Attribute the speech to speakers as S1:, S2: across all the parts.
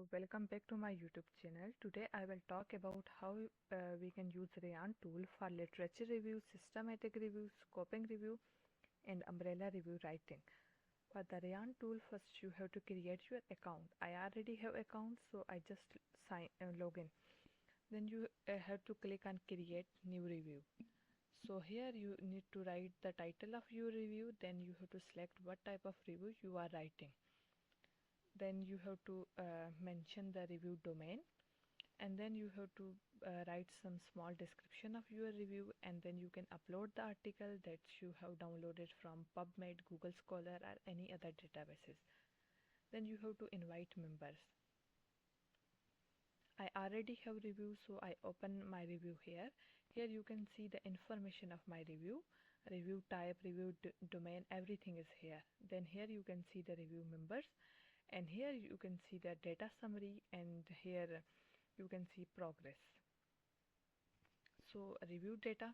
S1: Welcome back to my YouTube channel. Today I will talk about how we can use Rayyan tool for literature review, systematic review, scoping review and umbrella review writing. For the Rayyan tool, first you have to create your account. I already have account, so I just log in. Then you have to click on create new review. So here you need to write the title of your review, then you have to select what type of review you are writing. Then you have to mention the review domain, and then you have to write some small description of your review, and then you can upload the article that you have downloaded from PubMed, Google Scholar or any other databases. Then you have to invite members. I already have review, so I open my review here. Here you can see the information of my review type, review domain, everything is here. Then here you can see the review members, and here you can see the data summary, and here you can see progress. So review data,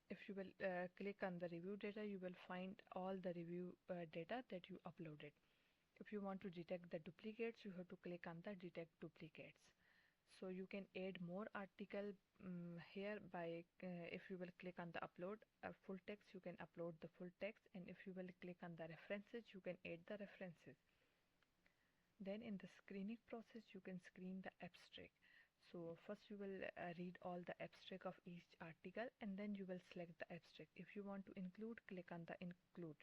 S1: if you will click on the review data, you will find all the review data that you uploaded. If you want to detect the duplicates, you have to click on the detect duplicates. So you can add more article here by if you will click on the upload full text, you can upload the full text, and if you will click on the references, you can add the references. Then in the screening process, you can screen the abstract. So first you will read all the abstract of each article, and then you will select the abstract. If you want to include, click on the include.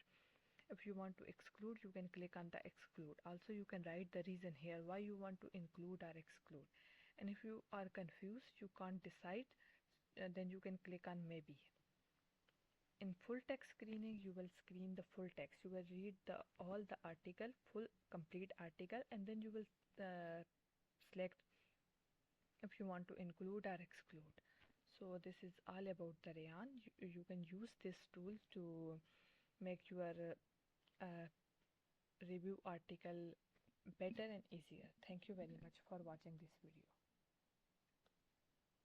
S1: If you want to exclude, you can click on the exclude. Also you can write the reason here why you want to include or exclude. And if you are confused, you can't decide, then you can click on maybe. In full text screening, you will screen the full text. You will read all the article, full complete article, and then you will select if you want to include or exclude. So this is all about the Rayyan. You can use this tool to make your review article better and easier. Thank you very much for watching this video.